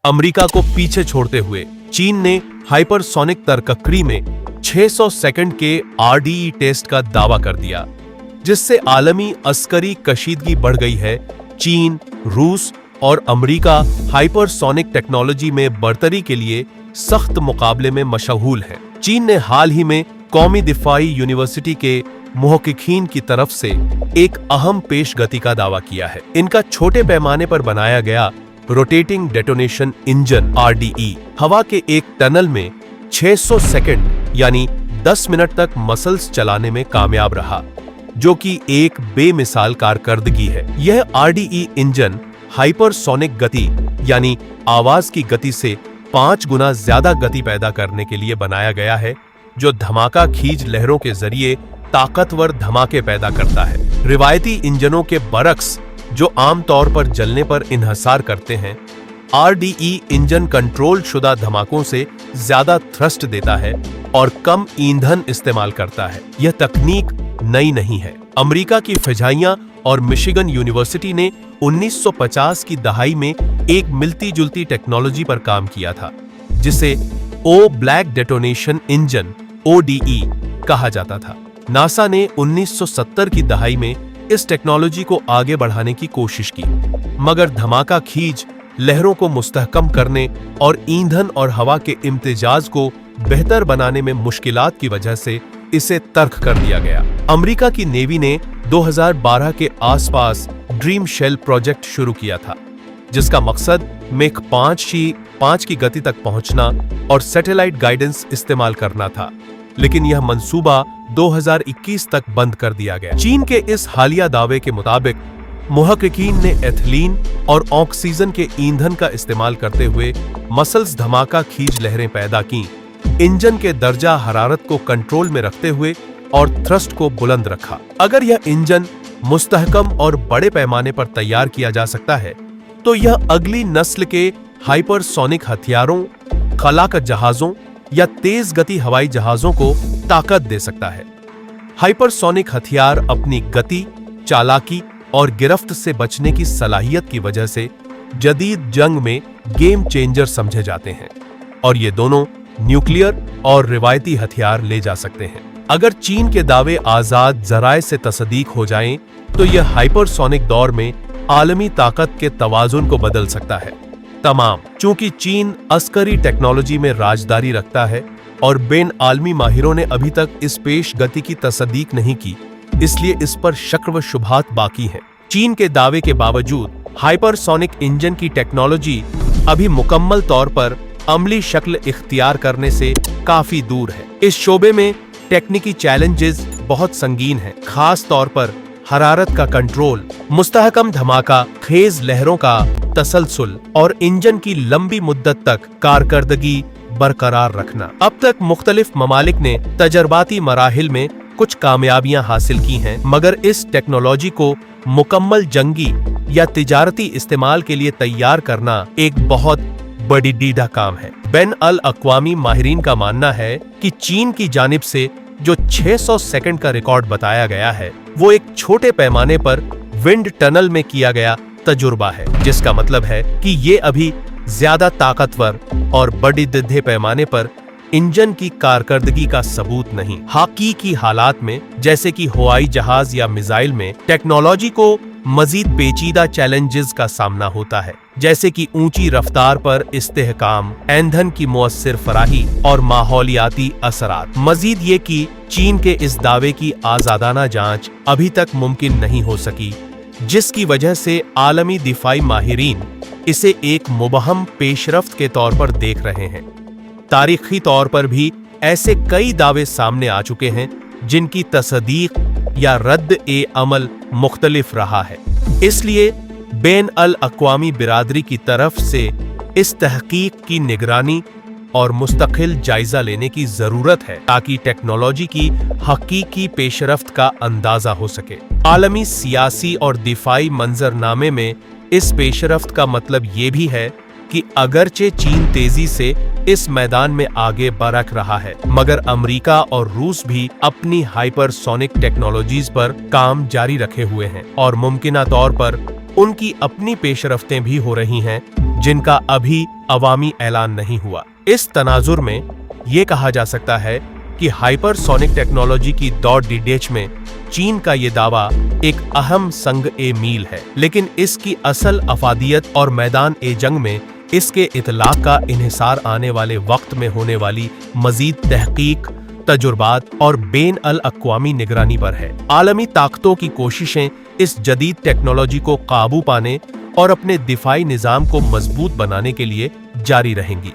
America को पीछे छोड़ते हुए चीन ने हाइपरसोनिक तरककड़ी में 600 सेकंड के RDE टेस्ट का दावा कर दिया, जिससे आलमी अस्करी कशीदगी बढ़ गई है। चीन, रूस और अमेरिका हाइपरसोनिक टेक्नोलॉजी में बढ़तरी के लिए सख्त मुकाबले में मशगूल है। चीन ने हाल ही में कौमी दिफाई यूनिवर्सिटी के मुहक्किकीन की तरफ से एक अहम पेशगति का दावा किया है। इनका छोटे पैमाने पर बनाया गया रोटेटिंग डेटोनेशन इंजन RDE हवा के एक टनल में 600 सेकंड यानी 10 मिनट तक मसल्स चलाने में कामयाब रहा, जो कि एक बेमिसाल कारकर्दगी है। यह RDE इंजन हाइपरसोनिक गति यानी आवाज की गति से 5 गुना ज्यादा गति पैदा करने के लिए बनाया गया है, जो धमाका खींच लहरों के जरिए ताकतवर धमाके पैदा करता है। रिवायती इंजनों के बरक्स, जो आमतौर पर जलने पर इन्हसार करते हैं, RDE इंजन कंट्रोल शुदा धमाकों से ज्यादा थ्रस्ट देता है और कम ईंधन इस्तेमाल करता है। यह तकनीक नई नहीं है। अमेरिका की फ़िज़ाइया और मिशिगन यूनिवर्सिटी ने 1950 की दहाई में एक मिलती जुलती टेक्नोलॉजी पर काम किया था, जिसे ब्लैक डेटोनेशन इंजन ODE कहा जाता था। नासा ने 1970 की दहाई में इस टेक्नोलॉजी को आगे बढ़ाने की कोशिश की, मगर धमाका खींच लहरों को मुस्तहकम करने और ईंधन और हवा के इम्तिजाज को बेहतर बनाने में मुश्किलात की वजह से इसे तर्क कर दिया गया। अमेरिका की नेवी ने 2012 के आसपास ड्रीम शेल प्रोजेक्ट शुरू किया था, जिसका मकसद मेक 5 की गति तक पहुंचना और सैटेलाइट गाइडेंस इस्तेमाल करना था, लेकिन यह मंसूबा 2021 तक बंद कर दिया गया। चीन के इस हालिया दावे के मुताबिक मुहक्किकीन ने एथिलीन और ऑक्सीजन के ईंधन का इस्तेमाल करते हुए मसल्स धमाका खींच लहरें पैदा की, इंजन के दर्जा हरारत को कंट्रोल में रखते हुए और थ्रस्ट को बुलंद रखा। अगर यह इंजन मुस्तहकम और बड़े पैमाने पर तैयार किया जा सकता है, तो यह अगली नस्ल के हाइपरसोनिक हथियारों, खलाक जहाजों या तेज गति हवाई जहाजों को ताकत दे सकता है। हाइपरसोनिक हथियार अपनी गति, चालाकी और गिरफ्त से बचने की सलाहियत की वजह से जदीद जंग में गेम चेंजर समझे जाते हैं, और ये दोनों न्यूक्लियर और रिवायती हथियार ले जा सकते हैं। अगर चीन के दावे आजाद जराए से तस्दीक हो जाएं, तो यह हाइपरसोनिक दौर में आलमी ताकत के तवाजुन को बदल सकता है। चूंकि चीन अस्करी टेक्नोलॉजी में राजदारी रखता है और बेन आलमी माहिरों ने अभी तक इस पेश गति की तस्दीक नहीं की, इसलिए इस पर शक व शुबहात बाकी हैं। चीन के दावे के बावजूद हाइपरसोनिक इंजन की टेक्नोलॉजी अभी मुकम्मल तौर पर अमली शक्ल इख्तियार करने से काफी दूर है। इस शोबे में टेक्निकी चैलेंजेस बहुत संगीन हैं, खास तौर पर हरारत का कंट्रोल, मुस्तहकम धमाका खेज लहरों का तसलसल और इंजन की लंबी मुद्दत तक कारकर्दगी बरकरार रखना। अब तक मुख्तलिफ ममालिक ने तजर्बाती मराहिल में कुछ कामयाबियां हासिल की हैं, मगर इस टेक्नोलॉजी को मुकम्मल जंगी या तिजारती इस्तेमाल के लिए तैयार करना एक बहुत बड़ी डीडा काम है। बैन अल अक़वामी माहिरीन का मानना है कि चीन की जानिब से जो 600 सेकंड का रिकॉर्ड बताया गया है, वो एक छोटे पैमाने पर विंड टनल में किया गया तजुर्बा है, जिसका मतलब है कि ये अभी ज्यादा ताकतवर और बड़ी दिद्धे पैमाने पर इंजन की कारकर्दगी का सबूत नहीं। हकीकी हालात में, जैसे कि हवाई जहाज या मिसाइल में, टेक्नोलॉजी को मजीद पेचीदा चैलेंजेस का सामना होता है, जैसे कि ऊंची रफ्तार पर इस्तेहकाम, ईंधन की मुअस्सिर फराही और माहौलियाती असरात। मजीद ये कि चीन के इस दावे की आजादाना जांच अभी तक मुमकिन नहीं हो सकी, जिसकी वजह से आलमी दिफाई माहिरीन इसे एक मुबहम पेशरफ्त के तौर पर देख रहे हैं। तारीखी तौर पर भी ऐसे कई दावे सामने आ चुके हैं, जिनकी तस्दीक या रद्द-ए-अमल मुख्तलिफ रहा है। इसलिए बैन अल अक़वामी बिरादरी की तरफ से इस तहकीक की निगरानी और मुस्तकिल जायजा लेने की जरूरत है, ताकि टेक्नोलॉजी की हकीकी पेशरफ्त का अंदाजा हो सके। आलमी सियासी और दिफाई मंजरनामे में इस पेशरफ्त का मतलब ये भी है कि अगरचे चीन तेजी से इस मैदान में आगे बढ़ रहा है, मगर अमेरिका और रूस भी अपनी हाइपरसोनिक टेक्नोलॉजीज पर काम जारी रखे हुए हैं और मुमकिना तौर पर उनकी अपनी पेशरफ्तें भी हो रही हैं, जिनका अभी अवामी ऐलान नहीं हुआ। इस तनाजुर में ये कहा जा सकता है कि हाइपरसोनिक टेक्नोलॉजी की दौड़ डिडेच में चीन का ये दावा एक अहम संग ए मील है, लेकिन इसकी असल अफादियत और मैदान ए जंग में इसके इतलाक का इन्हिसार आने वाले वक्त में होने वाली मजीद तहकीक, तजुर्बात और बेन अल अक़वामी निगरानी पर है। आलमी ताकतों की कोशिशें इस जदीद टेक्नोलॉजी को काबू पाने और अपने दिफाई निज़ाम को मजबूत बनाने के लिए जारी रहेंगी।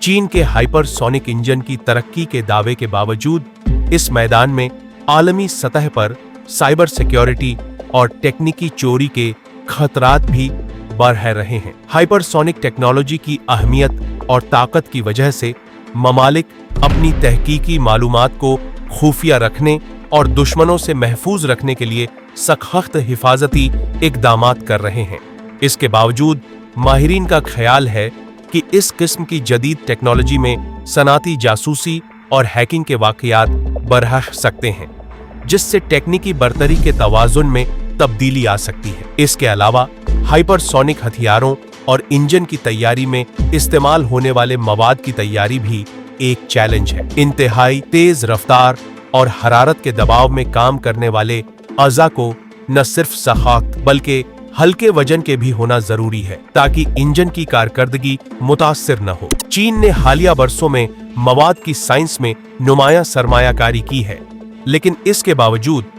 चीन के हाइपरसोनिक इंजन की तरक्की के दावे के बावजूद इस मैदान में आलमी सतह पर साइबर सिक्योरिटी और टेक्निकी चोरी के खतरात भी बढ़ रहे हैं। हाइपरसोनिक टेक्नोलॉजी की अहमियत और ताकत की वजह से ममालिक अपनी तहकीकी मालूमात को खुफिया रखने और दुश्मनों से महफूज रखने के लिए सख्त हिफाजती इक़दामात कर रहे हैं। इसके बावजूद माहिरीन का ख्याल है कि इस किस्म की जदीद टेक्नोलॉजी में सनाती जासूसी और हैकिंग के वाक़यात बढ़ सकते हैं, जिससे टेक्निकी बरतरी के तवाज़ुन में तब्दीली आ सकती है। इसके अलावा हाइपरसोनिक हथियारों और इंजन की तैयारी में इस्तेमाल होने वाले मवाद की तैयारी भी एक चैलेंज है। इंतहाई तेज रफ्तार और हरारत के दबाव में काम करने वाले अज़ा को न सिर्फ सख्त बल्कि हल्के वजन के भी होना जरूरी है, ताकि इंजन की कारकर्दगी मुतासिर न हो। चीन ने हालिया बरसों में मवाद की साइंस में नुमाया सरमायाकारी की है, लेकिन इसके बावजूद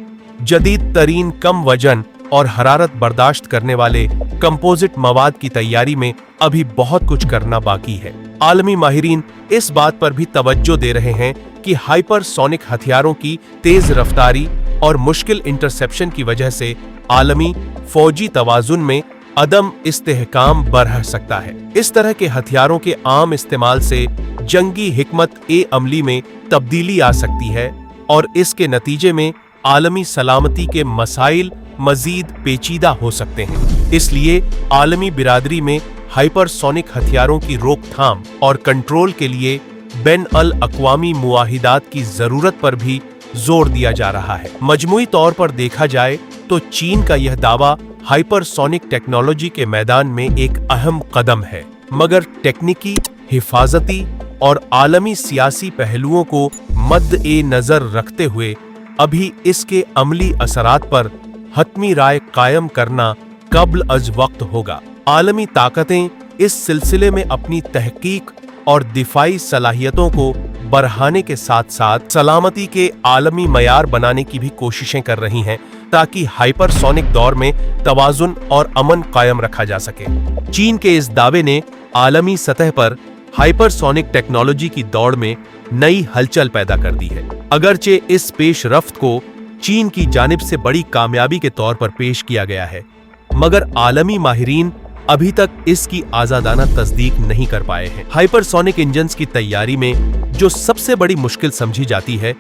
जदीद तरीन कम वजन और हरारत बर्दाश्त करने वाले कंपोजिट मवाद की तैयारी में अभी बहुत कुछ करना बाकी है। आलमी माहिरीन इस बात पर भी तवज्जो दे रहे हैं कि हाइपरसोनिक हथियारों की तेज रफ्तारी और मुश्किल इंटरसेप्शन की वजह से आलमी फौजी तवाजुन में अदम इस्तेहकाम बढ़ सकता है। इस तरह के हथियारों के आम इस्तेमाल से जंगी हिकमत ए अमली में तब्दीली आ सकती है और इसके नतीजे में आलमी सलामती के मसाइल मजीद पेचीदा हो सकते हैं। इसलिए आलमी बिरादरी में हाइपरसोनिक हथियारों की रोकथाम और कंट्रोल के लिए बैन अल अक़वामी मुआहिदात की जरूरत पर भी जोर दिया जा रहा है। मजमूई तौर पर देखा जाए तो चीन का यह दावा हाइपरसोनिक टेक्नोलॉजी के मैदान में एक अहम कदम है, मगर टेक्निकी, हिफाजती और आलमी सियासी पहलुओं को मद्दे नजर रखते हुए अभी इसके अमली असरात पर हतमी राय कायम करना कब्ल अज वक्त होगा। आलमी ताकतें इस सिलसिले में अपनी तहकीक और दिफाई सलाहियतों को बढ़ाने के साथ साथ सलामती के आलमी मयार बनाने की भी कोशिशें कर रही हैं, ताकि हाइपरसोनिक दौर में तवाजुन और अमन कायम रखा जा सके। चीन के इस दावे ने आलमी सतह पर हाइपरसोनिक टेक्नोलॉजी की दौड़ में नई हलचल पैदा कर दी है। अगरचे इस पेशरफ्त को चीन की जानिब से बड़ी कामयाबी के तौर पर पेश किया गया है, मगर आलमी माहिरीन अभी तक इसकी आजादाना तस्दीक नहीं कर पाए हैं। हाइपरसोनिक इंजन्स की तैयारी में जो सबसे बड़ी मुश्किल समझी जाती है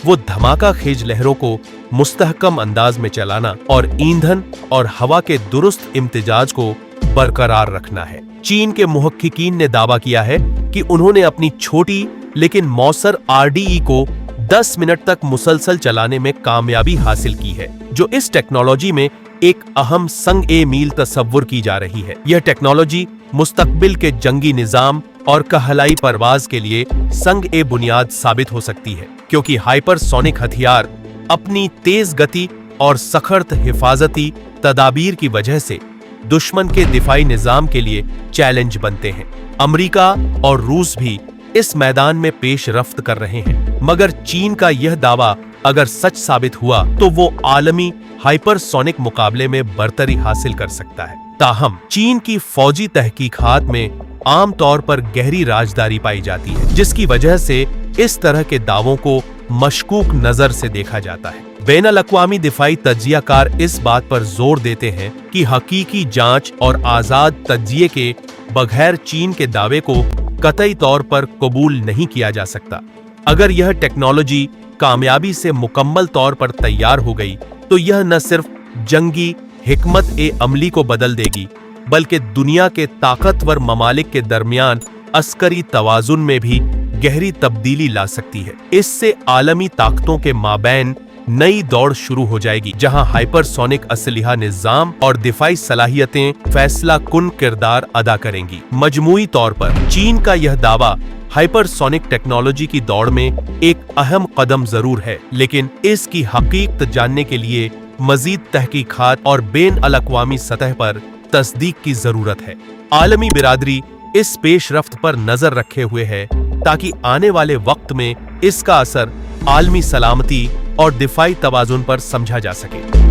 वो धमाका खेज लहरों को मुस्तहकम अंदाज में चलाना और ईंधन और हवा के दुरुस्त इम्तिजाज को बरकरार रखना है। चीन के मुहक्किकीन ने दावा किया है कि उन्होंने अपनी छोटी लेकिन मौसर RDE को 10 मिनट तक मुसलसल चलाने में कामयाबी हासिल की है, जो इस टेक्नोलॉजी में एक अहम संग ए मील तस्वुर की जा रही है। यह टेक्नोलॉजी मुस्तकबिल के जंगी निजाम और कहलाई परवाज के लिए संग ए बुनियाद साबित हो सकती है, क्योंकि हाइपरसोनिक हथियार अपनी तेज गति और सख्त हिफाजती तदाबीर की वजह से दुश्मन के दिफाई निजाम के लिए चैलेंज बनते हैं। अमेरिका और रूस भी इस मैदान में पेश रफ्त कर रहे हैं, मगर चीन का यह दावा अगर सच साबित हुआ तो वो आलमी हाइपरसोनिक मुकाबले में बरतरी हासिल कर सकता है। ताहम चीन की फौजी तहकीकात में आम तौर पर गहरी राजदारी पाई जाती है, जिसकी वजह से इस तरह के दावों को मशकूक नजर से देखा जाता है। बैनुल अक़वामी दिफाई तज्जियाकार इस बात पर जोर देते हैं कि हकीकी जांच और आजाद तज्जिये के बगैर चीन के दावे को कतई तौर पर कबूल नहीं किया जा सकता। अगर यह टेक्नोलॉजी कामयाबी से मुकम्मल तौर पर तैयार हो गई तो यह न सिर्फ जंगी हिकमत ए अमली को बदल देगी, बल्कि दुनिया के ताकतवर ममालिक के दरमियान अस्करी तवाजुन में भी गहरी तब्दीली ला सकती है। इससे आलमी ताकतों के माबैन नई दौड़ शुरू हो जाएगी जहां हाइपरसोनिक असलहा निजाम और दिफाई सलाहियतें फैसला कुन किरदार अदा करेंगी। मजमूई तौर पर चीन का यह दावा हाइपरसोनिक टेक्नोलॉजी की दौड़ में एक अहम कदम जरूर है, लेकिन इसकी हकीकत जानने के लिए मजीद तहकीकात और बैन अल-अक़वामी सतह पर तस्दीक की जरूरत है। आलमी बिरादरी इस पेशरफ्त पर नजर रखे हुए है ताकि आने वाले वक्त में इसका असर आलमी सलामती और दिफाई तवाजुन पर समझा जा सके।